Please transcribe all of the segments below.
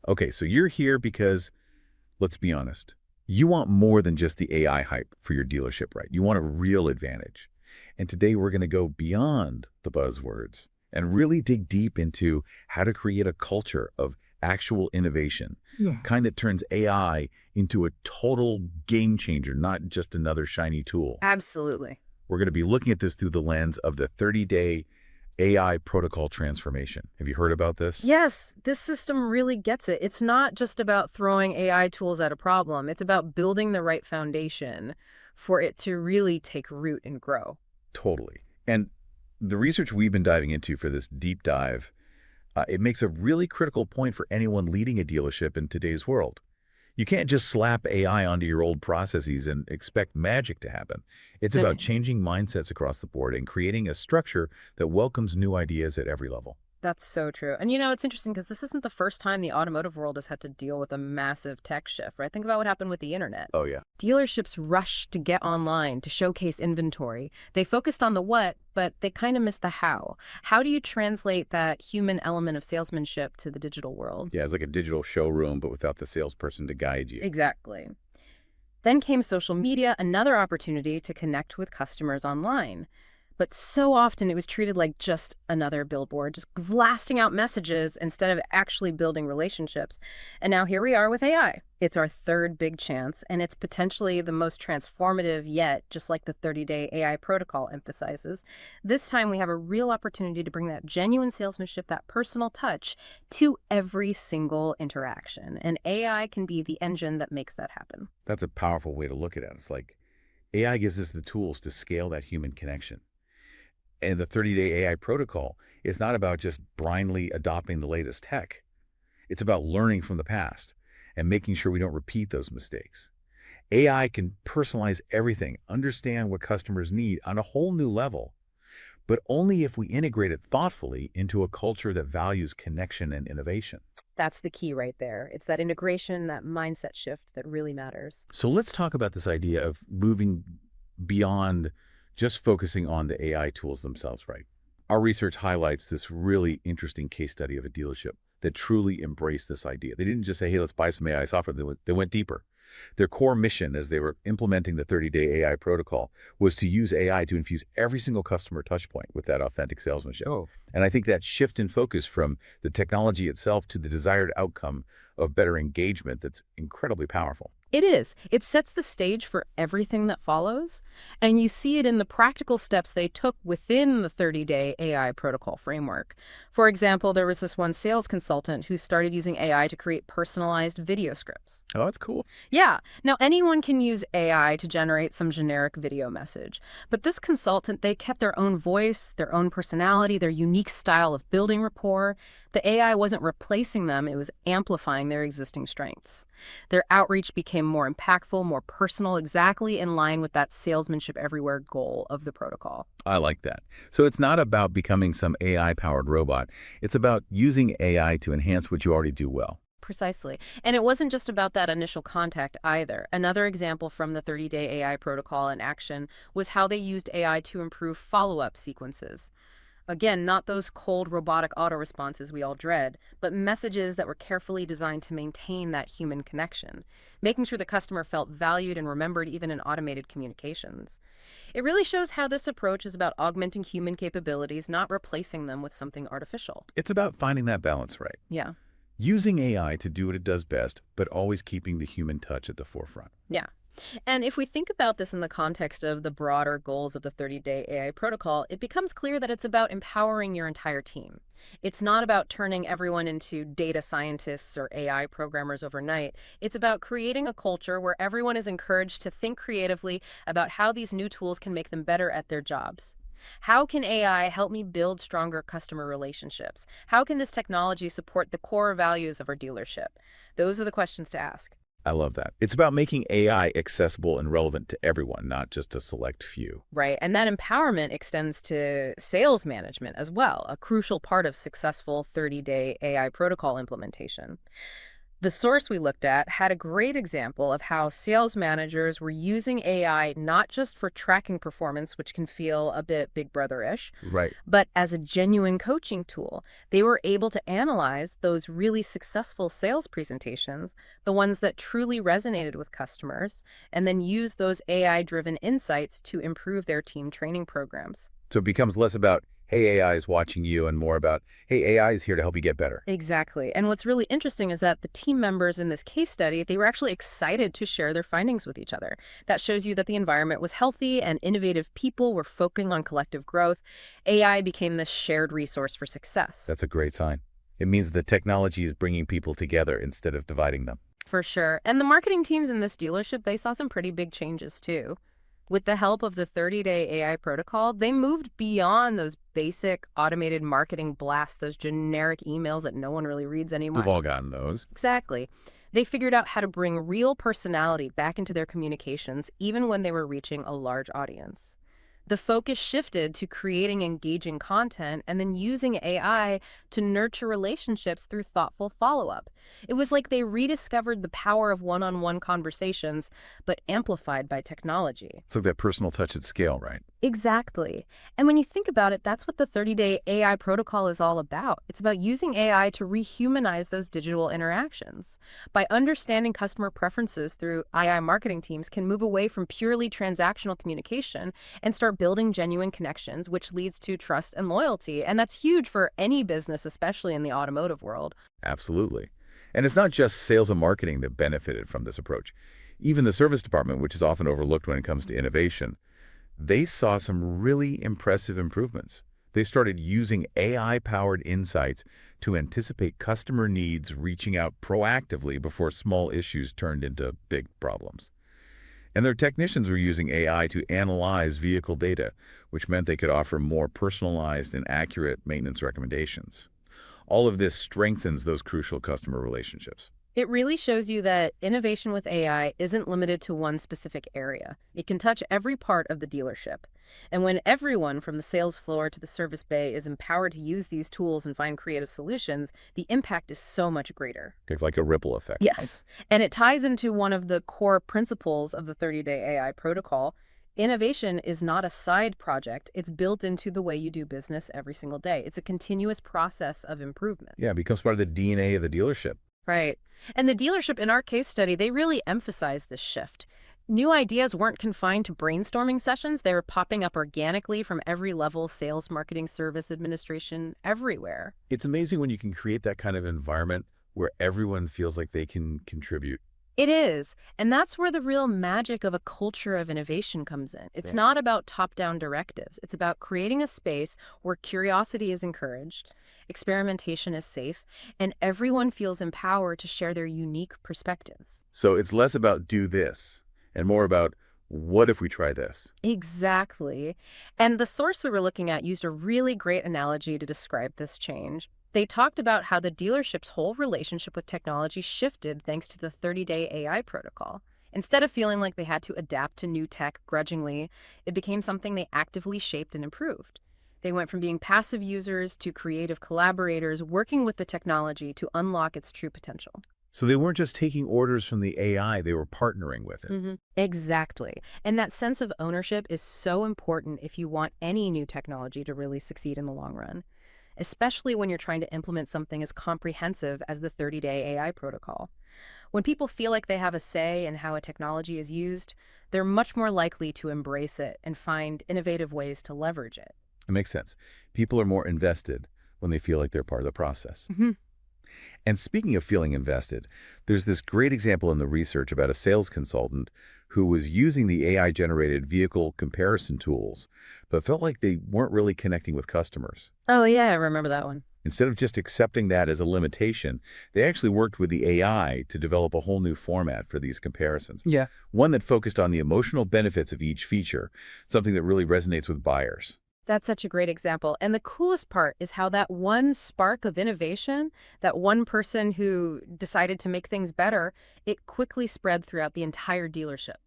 Okay, so you're here because, let's be honest, you want more than just the AI hype for your dealership, right? You want a real advantage. And today we're going to go beyond the buzzwords and really dig deep into how to create a culture of actual innovation, Yeah. kind that turns AI into a total game changer, not just another shiny tool. Absolutely. We're going to be looking at this through the lens of the 30-day AI protocol transformation. Have you heard about this? Yes, this system really gets it. It's not just about throwing AI tools at a problem. It's about building the right foundation for it to really take root and grow. Totally. And the research we've been diving into for this deep dive, it makes a really critical point for anyone leading a dealership in today's world. You can't just slap AI onto your old processes and expect magic to happen. It's about changing mindsets across the board and creating a structure that welcomes new ideas at every level. That's so true. And it's interesting because this isn't the first time the automotive world has had to deal with a massive tech shift, right? Think about what happened with the internet. Oh, yeah. Dealerships rushed to get online to showcase inventory. They focused on the what, but they kind of missed the how. How do you translate that human element of salesmanship to the digital world? Yeah, it's like a digital showroom, but without the salesperson to guide you. Exactly. Then came social media, another opportunity to connect with customers online. But so often it was treated like just another billboard, just blasting out messages instead of actually building relationships. And now here we are with AI. It's our third big chance, and it's potentially the most transformative yet, just like the 30-day AI protocol emphasizes. This time we have a real opportunity to bring that genuine salesmanship, that personal touch, to every single interaction. And AI can be the engine that makes that happen. That's a powerful way to look at it. It's like AI gives us the tools to scale that human connection. And the 30-day AI protocol is not about just blindly adopting the latest tech. It's about learning from the past and making sure we don't repeat those mistakes. AI can personalize everything, understand what customers need on a whole new level, but only if we integrate it thoughtfully into a culture that values connection and innovation. That's the key right there. It's that integration, that mindset shift that really matters. So let's talk about this idea of moving beyond just focusing on the AI tools themselves, right? Our research highlights this really interesting case study of a dealership that truly embraced this idea. They didn't just say, hey, let's buy some AI software. They went deeper. Their core mission as they were implementing the 30-day AI protocol was to use AI to infuse every single customer touch point with that authentic salesmanship. Oh, And I think that shift in focus from the technology itself to the desired outcome of better engagement, that's incredibly powerful. it is. It sets the stage for everything that follows. And you see it in the practical steps they took within the 30-day AI protocol framework. For example, there was this one sales consultant who started using AI to create personalized video scripts. Oh, that's cool. Yeah. Now, anyone can use AI to generate some generic video message. But this consultant, they kept their own voice, their own personality, their unique style of building rapport. The AI wasn't replacing them, it was amplifying their existing strengths. Their outreach became more impactful, more personal, exactly in line with that salesmanship everywhere goal of the protocol. I like that. So it's not about becoming some AI-powered robot. It's about using AI to enhance what you already do well. Precisely. And it wasn't just about that initial contact either. Another example from the 30-day AI protocol in action was how they used AI to improve follow-up sequences. Again, not those cold robotic auto responses we all dread, but messages that were carefully designed to maintain that human connection, making sure the customer felt valued and remembered even in automated communications. It really shows how this approach is about augmenting human capabilities, not replacing them with something artificial. It's about finding that balance right. Yeah. Using AI to do what it does best, but always keeping the human touch at the forefront. Yeah. And if we think about this in the context of the broader goals of the 30-day AI protocol, it becomes clear that it's about empowering your entire team. It's not about turning everyone into data scientists or AI programmers overnight. It's about creating a culture where everyone is encouraged to think creatively about how these new tools can make them better at their jobs. How can AI help me build stronger customer relationships? How can this technology support the core values of our dealership? Those are the questions to ask. I love that. It's about making AI accessible and relevant to everyone, not just a select few. Right. And that empowerment extends to sales management as well, a crucial part of successful 30-day AI protocol implementation. The source we looked at had a great example of how sales managers were using AI not just for tracking performance, which can feel a bit Big Brother-ish, Right. but as a genuine coaching tool. They were able to analyze those really successful sales presentations, the ones that truly resonated with customers, and then use those AI-driven insights to improve their team training programs. So it becomes less about, hey, AI is watching you, and more about, hey, AI is here to help you get better. Exactly. And what's really interesting is that the team members in this case study, they were actually excited to share their findings with each other. That shows you that the environment was healthy and innovative people were focusing on collective growth. AI became this shared resource for success. That's a great sign. It means the technology is bringing people together instead of dividing them. For sure. And the marketing teams in this dealership, they saw some pretty big changes too. With the help of the 30-day AI protocol, they moved beyond those basic automated marketing blasts, those generic emails that no one really reads We've anymore. all gotten those. Exactly. They figured out how to bring real personality back into their communications, even when they were reaching a large audience. The focus shifted to creating engaging content and then using AI to nurture relationships through thoughtful follow-up. It was like they rediscovered the power of one-on-one conversations, but amplified by technology. It's like that personal touch at scale, right? Exactly. And when you think about it, that's what the 30-day AI protocol is all about. It's about using AI to rehumanize those digital interactions. By understanding customer preferences through AI marketing teams can move away from purely transactional communication and start building genuine connections, which leads to trust and loyalty. And that's huge for any business, especially in the automotive world. Absolutely. And it's not just sales and marketing that benefited from this approach. Even the service department, which is often overlooked when it comes to innovation, they saw some really impressive improvements. They started using AI-powered insights to anticipate customer needs, reaching out proactively before small issues turned into big problems. And their technicians were using AI to analyze vehicle data, which meant they could offer more personalized and accurate maintenance recommendations. All of this strengthens those crucial customer relationships. It really shows you that innovation with AI isn't limited to one specific area. It can touch every part of the dealership. And when everyone from the sales floor to the service bay is empowered to use these tools and find creative solutions, the impact is so much greater. It's like a ripple effect. Yes. And it ties into one of the core principles of the 30-day AI protocol. Innovation is not a side project. It's built into the way you do business every single day. It's a continuous process of improvement. Yeah, it becomes part of the DNA of the dealership. Right. And the dealership in our case study, they really emphasized this shift. New ideas weren't confined to brainstorming sessions. They were popping up organically from every level, sales, marketing, service, administration, everywhere. It's amazing when you can create that kind of environment where everyone feels like they can contribute. It is. And that's where the real magic of a culture of innovation comes in. It's Yeah. not about top-down directives. It's about creating a space where curiosity is encouraged, experimentation is safe, and everyone feels empowered to share their unique perspectives. So it's less about do this and more about what if we try this? Exactly. And the source we were looking at used a really great analogy to describe this change. They talked about how the dealership's whole relationship with technology shifted thanks to the 30-day AI protocol. Instead of feeling like they had to adapt to new tech grudgingly, it became something they actively shaped and improved. They went from being passive users to creative collaborators working with the technology to unlock its true potential. So they weren't just taking orders from the AI, they were partnering with it. Exactly. And that sense of ownership is so important if you want any new technology to really succeed in the long run, especially when you're trying to implement something as comprehensive as the 30-day AI protocol. When people feel like they have a say in how a technology is used, they're much more likely to embrace it and find innovative ways to leverage it. It makes sense. People are more invested when they feel like they're part of the process. Mhm. And speaking of feeling invested, there's this great example in the research about a sales consultant who was using the AI-generated vehicle comparison tools, but felt like they weren't really connecting with customers. Oh, yeah, I remember that one. Instead of just accepting that as a limitation, they actually worked with the AI to develop a whole new format for these comparisons. Yeah. One that focused on the emotional benefits of each feature, something that really resonates with buyers. That's such a great example. And the coolest part is how that one spark of innovation, that one person who decided to make things better, it quickly spread throughout the entire dealership.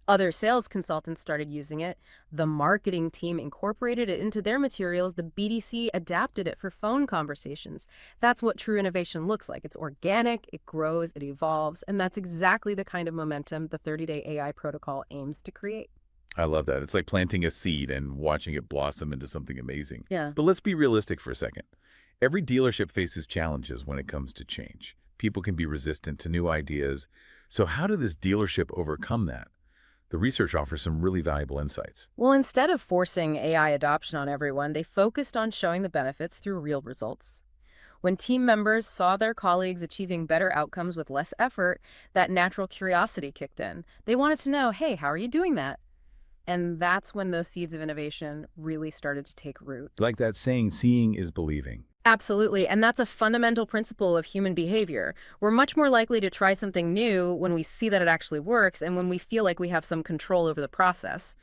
Other sales consultants started using it. The marketing team incorporated it into their materials. The BDC adapted it for phone conversations. That's what true innovation looks like. It's organic, it grows, it evolves, and that's exactly the kind of momentum the 30-day AI protocol aims to create. I love that. It's like planting a seed and watching it blossom into something amazing. Yeah. But let's be realistic for a second. Every dealership faces challenges when it comes to change. People can be resistant to new ideas. So how did this dealership overcome that? The research offers some really valuable insights. Well, instead of forcing AI adoption on everyone, they focused on showing the benefits through real results. When team members saw their colleagues achieving better outcomes with less effort, that natural curiosity kicked in. They wanted to know, hey, how are you doing that? And that's when those seeds of innovation really started to take root. Like that saying, seeing is believing. Absolutely. And that's a fundamental principle of human behavior. We're much more likely to try something new when we see that it actually works and when we feel like we have some control over the process.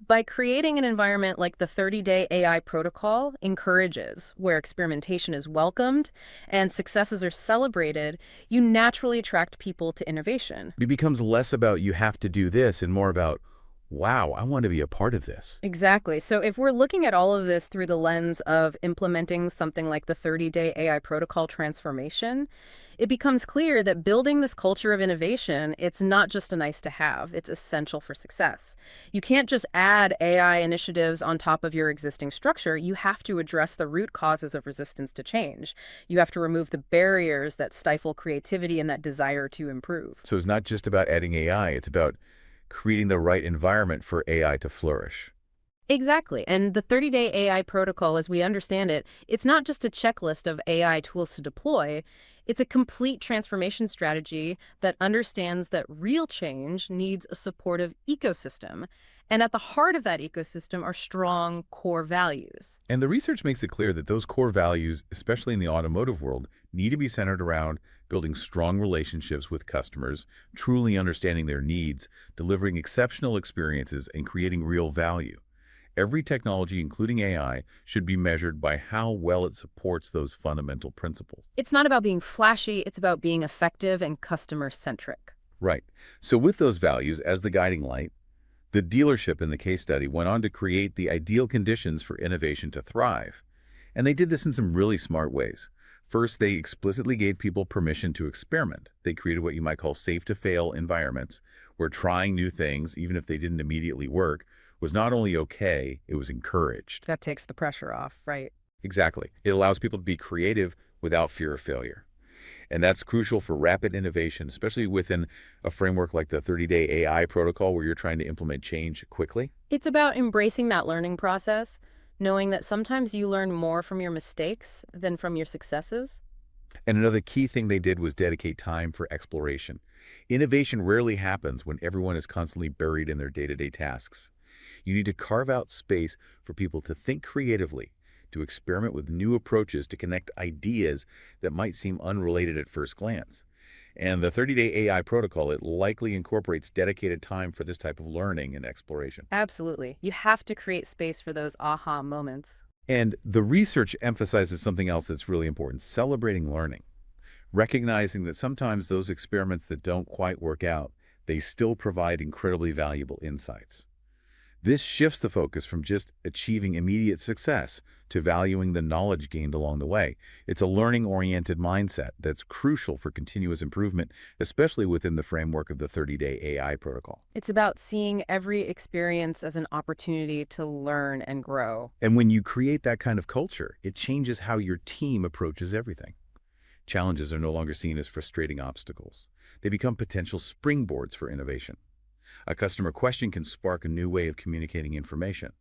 By creating an environment like the 30-day AI protocol encourages, where experimentation is welcomed and successes are celebrated, you naturally attract people to innovation. It becomes less about you have to do this and more about, wow, I want to be a part of this. Exactly. So if we're looking at all of this through the lens of implementing something like the 30-day AI protocol transformation, it becomes clear that building this culture of innovation, it's not just a nice to have, it's essential for success. You can't just add AI initiatives on top of your existing structure. You have to address the root causes of resistance to change. You have to remove the barriers that stifle creativity and that desire to improve. So it's not just about adding AI, it's about creating the right environment for AI to flourish. Exactly. And the 30-day AI protocol, as we understand it, it's not just a checklist of AI tools to deploy. It's a complete transformation strategy that understands that real change needs a supportive ecosystem. And at the heart of that ecosystem are strong core values. And the research makes it clear that those core values, especially in the automotive world, need to be centered around building strong relationships with customers, truly understanding their needs, delivering exceptional experiences, and creating real value. Every technology, including AI, should be measured by how well it supports those fundamental principles. It's not about being flashy, it's about being effective and customer-centric. Right. So with those values as the guiding light, the dealership in the case study went on to create the ideal conditions for innovation to thrive. And they did this in some really smart ways. First, they explicitly gave people permission to experiment. They created what you might call safe-to-fail environments, where trying new things, even if they didn't immediately work, was not only okay, it was encouraged. That takes the pressure off, right? Exactly. It allows people to be creative without fear of failure. And that's crucial for rapid innovation, especially within a framework like the 30-day AI protocol where you're trying to implement change quickly. It's about embracing that learning process, knowing that sometimes you learn more from your mistakes than from your successes. And another key thing they did was dedicate time for exploration. Innovation rarely happens when everyone is constantly buried in their day-to-day tasks. You need to carve out space for people to think creatively, to experiment with new approaches to connect ideas that might seem unrelated at first glance. And the 30-day AI protocol, it likely incorporates dedicated time for this type of learning and exploration. Absolutely. You have to create space for those aha moments. And the research emphasizes something else that's really important, celebrating learning, recognizing that sometimes those experiments that don't quite work out, they still provide incredibly valuable insights. This shifts the focus from just achieving immediate success to valuing the knowledge gained along the way. It's a learning-oriented mindset that's crucial for continuous improvement, especially within the framework of the 30-day AI protocol. It's about seeing every experience as an opportunity to learn and grow. And when you create that kind of culture, it changes how your team approaches everything. Challenges are no longer seen as frustrating obstacles. They become potential springboards for innovation. A customer question can spark a new way of communicating information.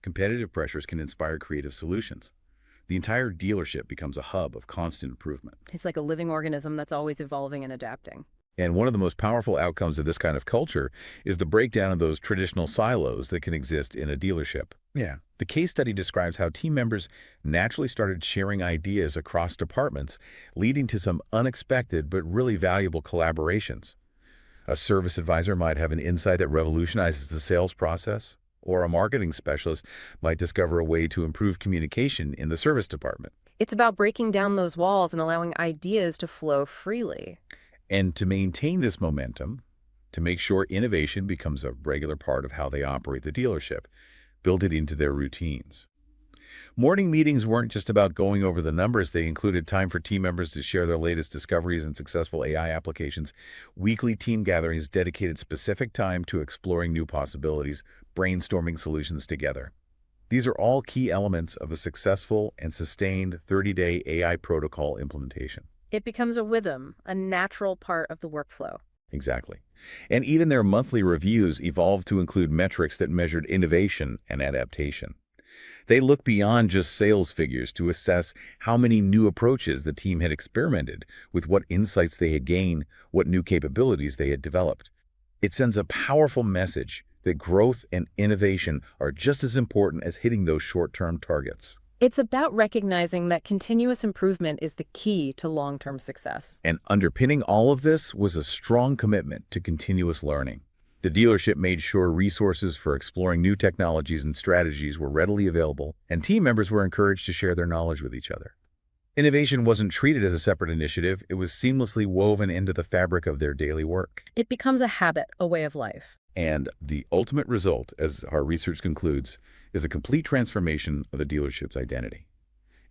Competitive pressures can inspire creative solutions. The entire dealership becomes a hub of constant improvement. It's like a living organism that's always evolving and adapting. And one of the most powerful outcomes of this kind of culture is the breakdown of those traditional silos that can exist in a dealership. Yeah. The case study describes how team members naturally started sharing ideas across departments, leading to some unexpected but really valuable collaborations. A service advisor might have an insight that revolutionizes the sales process, or a marketing specialist might discover a way to improve communication in the service department. It's about breaking down those walls and allowing ideas to flow freely. And to maintain this momentum, to make sure innovation becomes a regular part of how they operate the dealership, build it into their routines. Morning meetings weren't just about going over the numbers. They included time for team members to share their latest discoveries and successful AI applications. Weekly team gatherings dedicated specific time to exploring new possibilities, brainstorming solutions together. These are all key elements of a successful and sustained 30-day AI protocol implementation. It becomes a rhythm, a natural part of the workflow. Exactly. And even their monthly reviews evolved to include metrics that measured innovation and adaptation. They look beyond just sales figures to assess how many new approaches the team had experimented with, what insights they had gained, what new capabilities they had developed. It sends a powerful message that growth and innovation are just as important as hitting those short-term targets. It's about recognizing that continuous improvement is the key to long-term success. And underpinning all of this was a strong commitment to continuous learning. The dealership made sure resources for exploring new technologies and strategies were readily available, and team members were encouraged to share their knowledge with each other. Innovation wasn't treated as a separate initiative. It was seamlessly woven into the fabric of their daily work. It becomes a habit, a way of life. And the ultimate result, as our research concludes, is a complete transformation of the dealership's identity.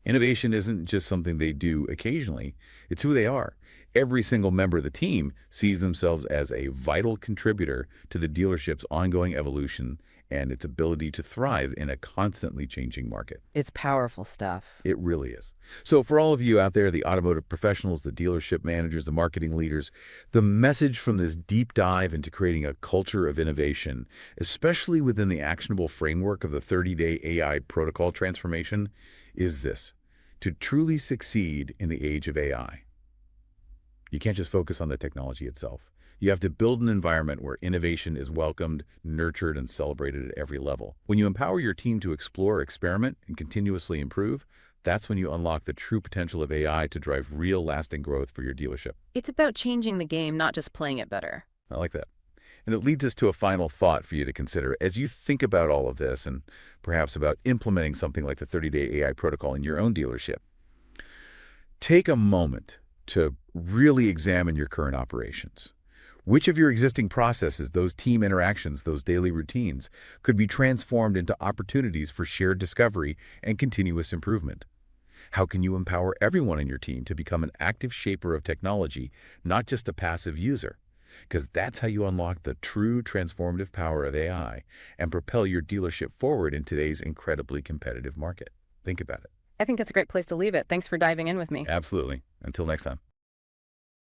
Innovation isn't just something they do occasionally, it's who they are. Every single member of the team sees themselves as a vital contributor to the dealership's ongoing evolution and its ability to thrive in a constantly changing market. It's powerful stuff. It really is. So for all of you out there, the automotive professionals, the dealership managers, the marketing leaders, the message from this deep dive into creating a culture of innovation, especially within the actionable framework of the 30-day AI protocol transformation, is this: to truly succeed in the age of AI, you can't just focus on the technology itself. You have to build an environment where innovation is welcomed, nurtured, and celebrated at every level. When you empower your team to explore, experiment, and continuously improve, that's when you unlock the true potential of AI to drive real, lasting growth for your dealership. It's about changing the game, not just playing it better. I like that. And it leads us to a final thought for you to consider as you think about all of this and perhaps about implementing something like the 30-day AI protocol in your own dealership. Take a moment to really examine your current operations. Which of your existing processes, those team interactions, those daily routines, could be transformed into opportunities for shared discovery and continuous improvement? How can you empower everyone in your team to become an active shaper of technology, not just a passive user? Because that's how you unlock the true transformative power of AI and propel your dealership forward in today's incredibly competitive market. Think about it. I think that's a great place to leave it. Thanks for diving in with me. Absolutely. Until next time.